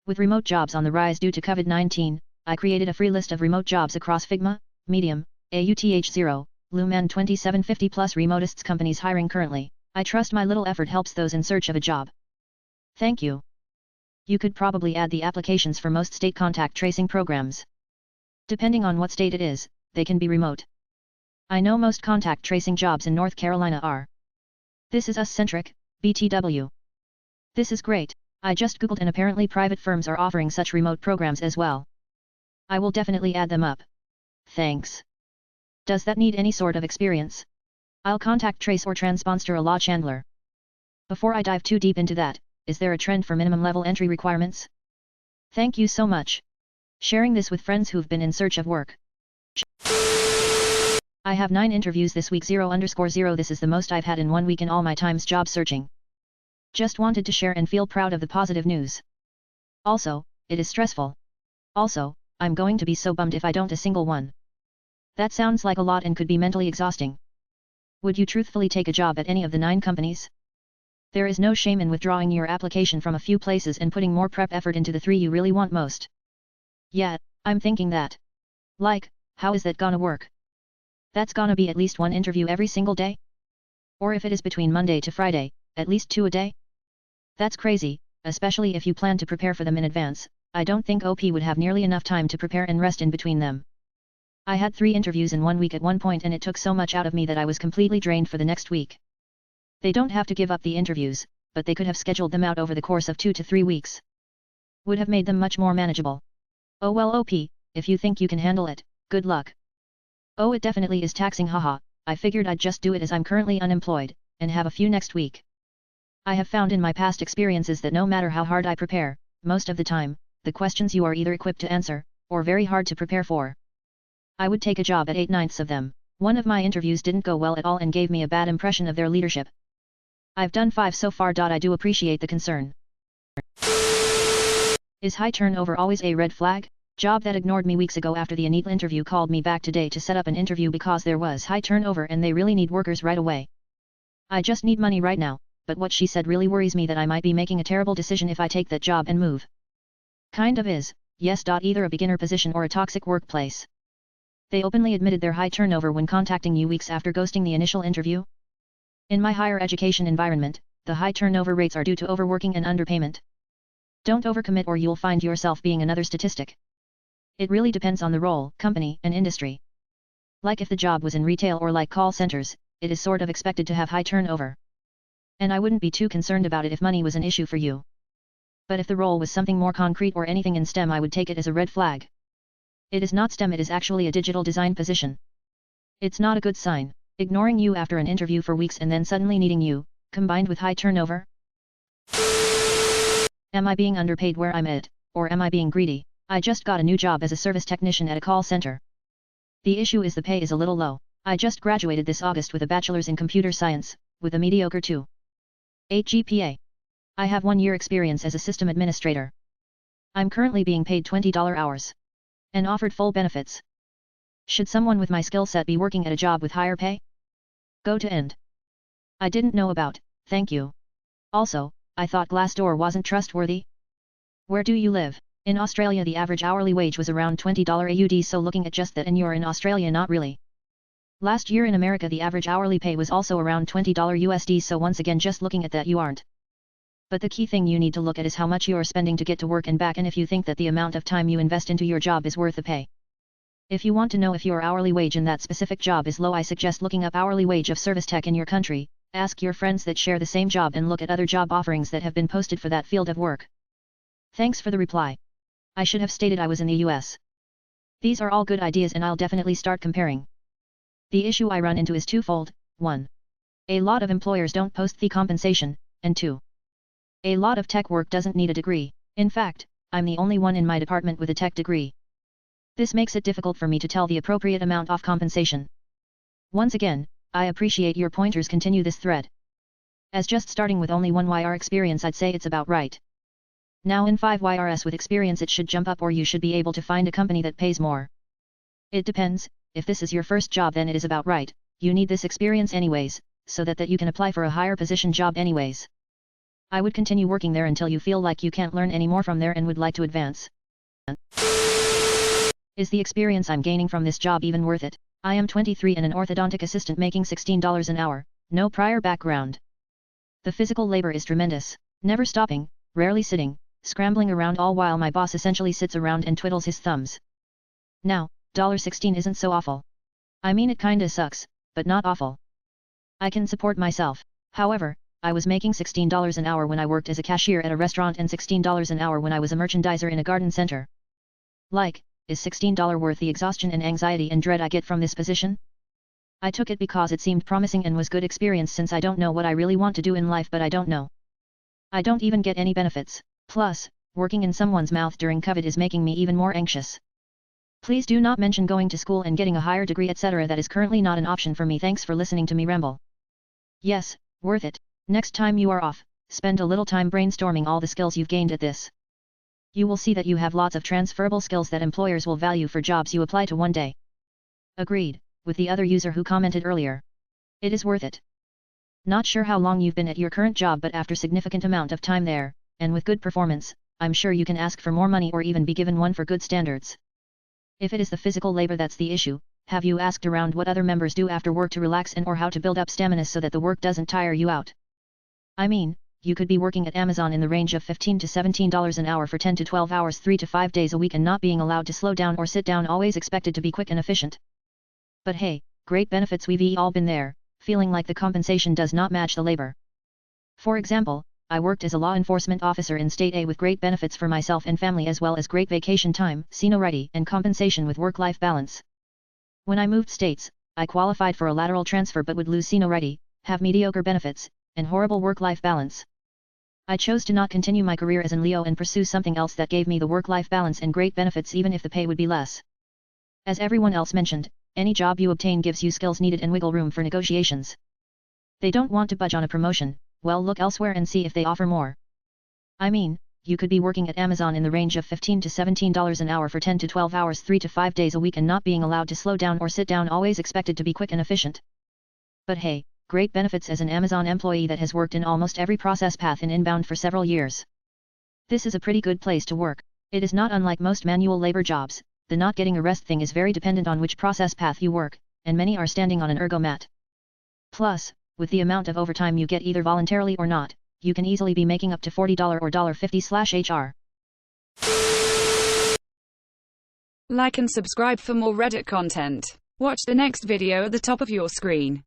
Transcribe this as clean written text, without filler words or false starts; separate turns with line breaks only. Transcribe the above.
With remote jobs on the rise due to COVID-19, I created a free list of remote jobs across Figma, Medium, AUTH0, Loom and 2750 plus remotists companies hiring currently. I trust my little effort helps those in search of a job. Thank you. You could probably add the applications for most state contact tracing programs. Depending on what state it is, they can be remote. I know most contact tracing jobs in North Carolina are. This is us-centric, BTW. This is great. I just googled and apparently private firms are offering such remote programs as well. I will definitely add them up. Thanks. Does that need any sort of experience? I'll contact trace or transponder a law chandler. Before I dive too deep into that, is there a trend for minimum level entry requirements? Thank you so much. Sharing this with friends who've been in search of work. I have 9 interviews this week 0_0. This is the most I've had in 1 week in all my times job searching. Just wanted to share and feel proud of the positive news. Also, it is stressful. Also, I'm going to be so bummed if I don't a single one. That sounds like a lot and could be mentally exhausting. Would you truthfully take a job at any of the 9 companies? There is no shame in withdrawing your application from a few places and putting more prep effort into the 3 you really want most. Yeah, I'm thinking that. Like, how is that gonna work? That's gonna be at least 1 interview every single day? Or if it is between Monday to Friday, at least 2 a day? That's crazy, especially if you plan to prepare for them in advance. I don't think OP would have nearly enough time to prepare and rest in between them. I had 3 interviews in 1 week at one point and it took so much out of me that I was completely drained for the next week. They don't have to give up the interviews, but they could have scheduled them out over the course of 2 to 3 weeks. Would have made them much more manageable. Oh well OP, if you think you can handle it, good luck. Oh it definitely is taxing haha, I figured I'd just do it as I'm currently unemployed, and have a few next week. I have found in my past experiences that no matter how hard I prepare, most of the time, the questions you are either equipped to answer, or very hard to prepare for. I would take a job at 8/9 of them. One of my interviews didn't go well at all and gave me a bad impression of their leadership. I've done 5 so far. I do appreciate the concern. Is high turnover always a red flag? Job that ignored me weeks ago after the initial interview called me back today to set up an interview because there was high turnover and they really need workers right away. I just need money right now, but what she said really worries me that I might be making a terrible decision if I take that job and move. Kind of is, yes. Either a beginner position or a toxic workplace. They openly admitted their high turnover when contacting you weeks after ghosting the initial interview. In my higher education environment, the high turnover rates are due to overworking and underpayment. Don't overcommit or you'll find yourself being another statistic. It really depends on the role, company, and industry. Like if the job was in retail or like call centers, it is sort of expected to have high turnover. And I wouldn't be too concerned about it if money was an issue for you. But if the role was something more concrete or anything in STEM, I would take it as a red flag. It is not STEM, it is actually a digital design position. It's not a good sign, ignoring you after an interview for weeks and then suddenly needing you, combined with high turnover. Am I being underpaid where I'm at, or am I being greedy? I just got a new job as a service technician at a call center. The issue is the pay is a little low. I just graduated this August with a bachelor's in computer science, with a mediocre 2.8 GPA. I have 1 year experience as a system administrator. I'm currently being paid $20 hours. And offered full benefits. Should someone with my skill set be working at a job with higher pay? Go to end. I didn't know about, thank you. Also, I thought Glassdoor wasn't trustworthy. Where do you live? In Australia the average hourly wage was around $20 AUD, so looking at just that and you're in Australia, not really. Last year in America the average hourly pay was also around $20 USD, so once again just looking at that you aren't. But the key thing you need to look at is how much you are spending to get to work and back, and if you think that the amount of time you invest into your job is worth the pay. If you want to know if your hourly wage in that specific job is low, I suggest looking up hourly wage of service tech in your country, ask your friends that share the same job and look at other job offerings that have been posted for that field of work. Thanks for the reply. I should have stated I was in the US. These are all good ideas and I'll definitely start comparing. The issue I run into is twofold: 1. A lot of employers don't post the compensation, and 2. A lot of tech work doesn't need a degree. In fact, I'm the only one in my department with a tech degree. This makes it difficult for me to tell the appropriate amount of compensation. Once again, I appreciate your pointers. Continue this thread. As just starting with only 1 YR experience, I'd say it's about right. Now in 5 YRS with experience it should jump up, or you should be able to find a company that pays more. It depends. If this is your first job then it is about right, you need this experience anyways, so that you can apply for a higher position job anyways. I would continue working there until you feel like you can't learn any more from there and would like to advance. Is the experience I'm gaining from this job even worth it? I am 23 and an orthodontic assistant making $16 an hour, no prior background. The physical labor is tremendous, never stopping, rarely sitting, scrambling around all while my boss essentially sits around and twiddles his thumbs. Now, $16 isn't so awful. I mean it kinda sucks, but not awful. I can support myself. However, I was making $16 an hour when I worked as a cashier at a restaurant and $16 an hour when I was a merchandiser in a garden center. Like, is $16 worth the exhaustion and anxiety and dread I get from this position? I took it because it seemed promising and was good experience since I don't know what I really want to do in life, but I don't know. I don't even get any benefits. Plus, working in someone's mouth during COVID is making me even more anxious. Please do not mention going to school and getting a higher degree etc. That is currently not an option for me. Thanks for listening to me ramble. Yes, worth it. Next time you are off, spend a little time brainstorming all the skills you've gained at this. You will see that you have lots of transferable skills that employers will value for jobs you apply to one day. Agreed, with the other user who commented earlier. It is worth it. Not sure how long you've been at your current job, but after significant amount of time there, and with good performance, I'm sure you can ask for more money or even be given one for good standards. If it is the physical labor that's the issue, have you asked around what other members do after work to relax and or how to build up stamina so that the work doesn't tire you out? I mean, you could be working at Amazon in the range of $15 to $17 an hour for 10 to 12 hours 3 to 5 days a week and not being allowed to slow down or sit down, always expected to be quick and efficient. But hey, great benefits, we've all been there, feeling like the compensation does not match the labor. For example, I worked as a law enforcement officer in State A with great benefits for myself and family as well as great vacation time, seniority and compensation with work-life balance. When I moved states, I qualified for a lateral transfer but would lose seniority, have mediocre benefits, and horrible work-life balance. I chose to not continue my career as an Leo and pursue something else that gave me the work-life balance and great benefits even if the pay would be less. As everyone else mentioned, any job you obtain gives you skills needed and wiggle room for negotiations. They don't want to budge on a promotion, well, look elsewhere and see if they offer more. I mean, you could be working at Amazon in the range of $15 to $17 an hour for 10 to 12 hours 3 to 5 days a week and not being allowed to slow down or sit down, always expected to be quick and efficient. But hey, great benefits as an Amazon employee that has worked in almost every process path in inbound for several years. This is a pretty good place to work. It is not unlike most manual labor jobs. The not getting a rest thing is very dependent on which process path you work, and many are standing on an ergo mat. Plus, with the amount of overtime you get either voluntarily or not, you can easily be making up to $40 or $50/HR.
Like and subscribe for more Reddit content. Watch the next video at the top of your screen.